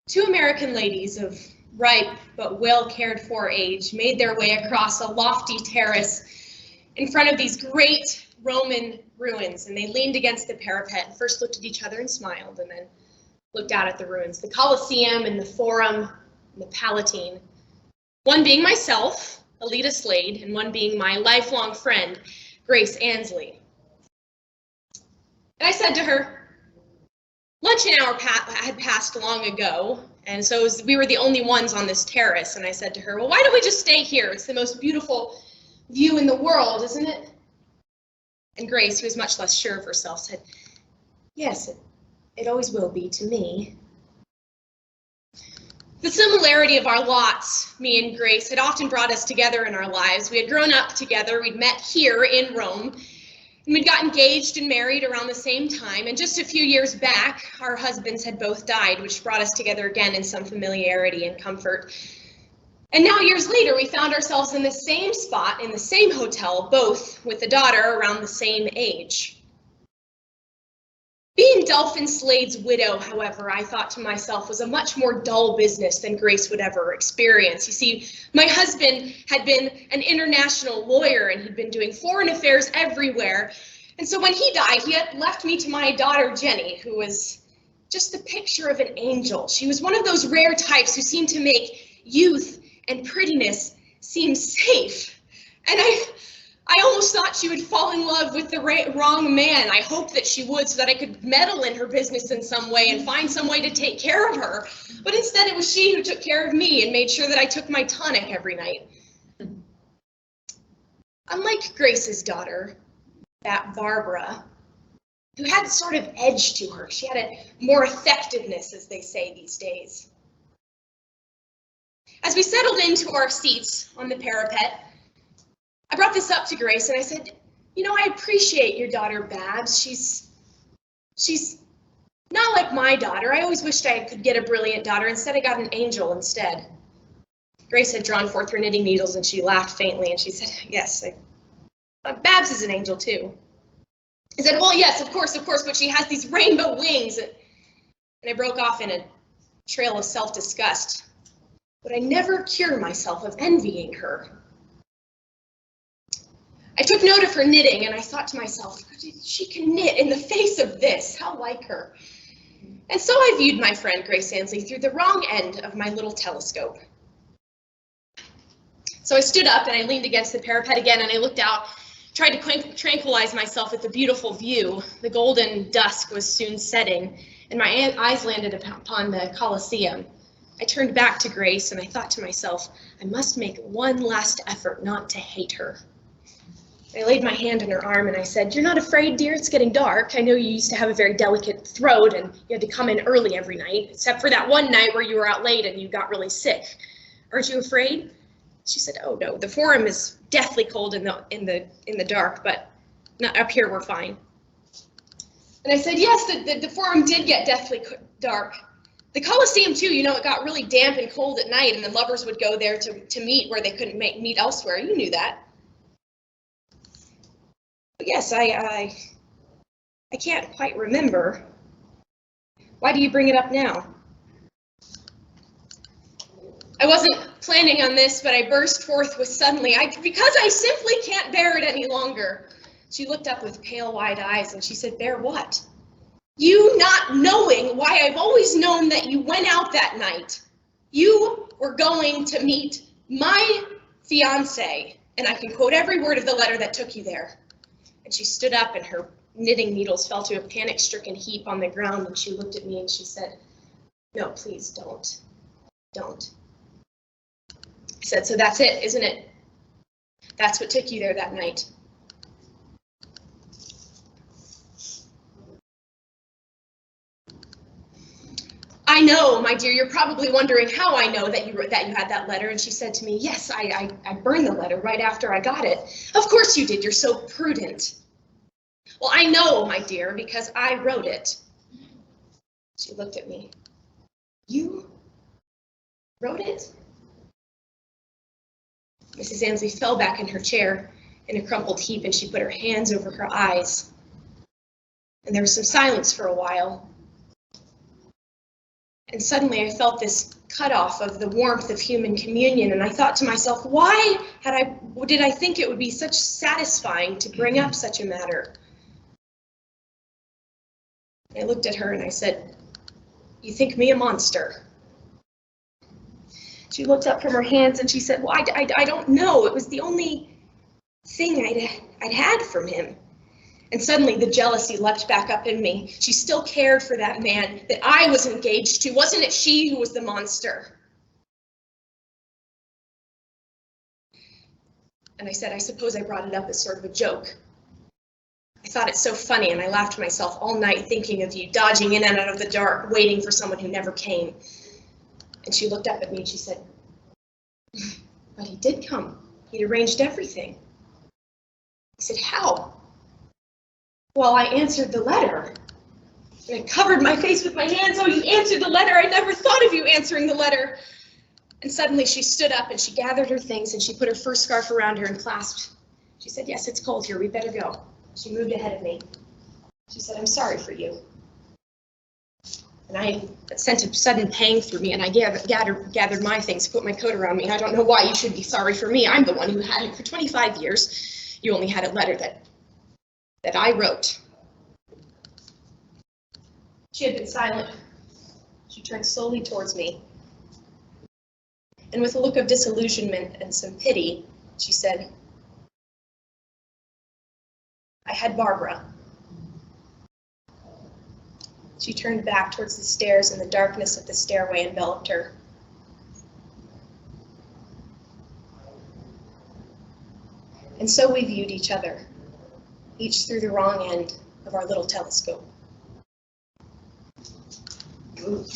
Two American ladies of ripe but well cared for age made their way across a lofty terrace in front of these great Roman ruins, and they leaned against the parapet and first looked at each other and smiled, and then looked out at the ruins, the Colosseum and the Forum and the Palatine. One being myself, Alida Slade, and one being my lifelong friend, Grace Ansley. And I said to her, luncheon hour had passed long ago, and so we were the only ones on this terrace, and I said to her, well, why don't we just stay here? It's the most beautiful view in the world, isn't it? And Grace, who was much less sure of herself, said, yes, it always will be to me. The similarity of our lots, me and Grace, had often brought us together in our lives. We had grown up together, we'd met here in Rome, and we'd got engaged and married around the same time, and just a few years back, our husbands had both died, which brought us together again in some familiarity and comfort. And now years later, we found ourselves in the same spot, in the same hotel, both with a daughter around the same age. Being Delphin Slade's widow, however, I thought to myself, was a much more dull business than Grace would ever experience. You see, my husband had been an international lawyer and he'd been doing foreign affairs everywhere. And so when he died, he had left me to my daughter, Jenny, who was just the picture of an angel. She was one of those rare types who seemed to make youth and prettiness seem safe. And I almost thought she would fall in love with the wrong man. I hoped that she would so that I could meddle in her business in some way and find some way to take care of her. But instead it was she who took care of me and made sure that I took my tonic every night. Unlike Grace's daughter, that Barbara, who had sort of edge to her. She had a more effectiveness, as they say these days. As we settled into our seats on the parapet, I brought this up to Grace and I said, you know, I appreciate your daughter Babs. She's not like my daughter. I always wished I could get a brilliant daughter. Instead, I got an angel instead. Grace had drawn forth her knitting needles and she laughed faintly and she said, yes, Babs is an angel too. I said, well, yes, of course, but she has these rainbow wings. And I broke off in a trail of self-disgust. But I never cure myself of envying her. I took note of her knitting and I thought to myself, she can knit in the face of this, how like her. And so I viewed my friend Grace Ansley through the wrong end of my little telescope. So I stood up and I leaned against the parapet again and I looked out, tried to tranquilize myself with the beautiful view. The golden dusk was soon setting and my eyes landed upon the Colosseum. I turned back to Grace and I thought to myself, I must make one last effort not to hate her. I laid my hand on her arm and I said, you're not afraid, dear? It's getting dark. I know you used to have a very delicate throat and you had to come in early every night, except for that one night where you were out late and you got really sick. Aren't you afraid? She said, oh no, the Forum is deathly cold in the dark, but not up here, we're fine. And I said, yes, the Forum did get deathly dark. The Colosseum too, you know, it got really damp and cold at night and the lovers would go there to meet where they couldn't meet elsewhere. You knew that. But yes, I can't quite remember. Why do you bring it up now? I wasn't planning on this, but I burst forth with suddenly, because I simply can't bear it any longer. She looked up with pale, wide eyes and she said, bear what? You not knowing why I've always known that you went out that night. You were going to meet my fiancé, and I can quote every word of the letter that took you there. And she stood up and her knitting needles fell to a panic-stricken heap on the ground and she looked at me and she said, no, please don't. I said, so that's it, isn't it? That's what took you there that night. I know, my dear, you're probably wondering how I know that you had that letter. And she said to me, yes, I burned the letter right after I got it. Of course you did, you're so prudent. Well, I know, my dear, because I wrote it. She looked at me. You wrote it? Mrs. Ansley fell back in her chair in a crumpled heap and she put her hands over her eyes. And there was some silence for a while. And suddenly I felt this cutoff of the warmth of human communion, and I thought to myself, why did I think it would be such satisfying to bring up such a matter? I looked at her and I said, "You think me a monster?" She looked up from her hands and she said, "Well, I don't know. It was the only thing I'd had from him." And suddenly the jealousy leapt back up in me. She still cared for that man that I was engaged to. Wasn't it she who was the monster? And I said, "I suppose I brought it up as sort of a joke. I thought it so funny, and I laughed to myself all night thinking of you, dodging in and out of the dark, waiting for someone who never came." And she looked up at me and she said, "But he did come. He'd arranged everything." I said, "How?" "Well, I answered the letter." And I covered my face with my hands. "Oh, you answered the letter. I never thought of you answering the letter." And suddenly she stood up and she gathered her things and she put her fur scarf around her and clasped. She said, "Yes, it's cold here. We better go." She moved ahead of me. She said, "I'm sorry for you." And it sent a sudden pang through me, and I gathered my things, put my coat around me. "I don't know why you should be sorry for me. I'm the one who had it for 25 years. You only had a letter that I wrote." She had been silent. She turned slowly towards me. And with a look of disillusionment and some pity, she said, "I had Barbara." She turned back towards the stairs, and the darkness of the stairway enveloped her. And so we viewed each other, each through the wrong end of our little telescope. Ooh.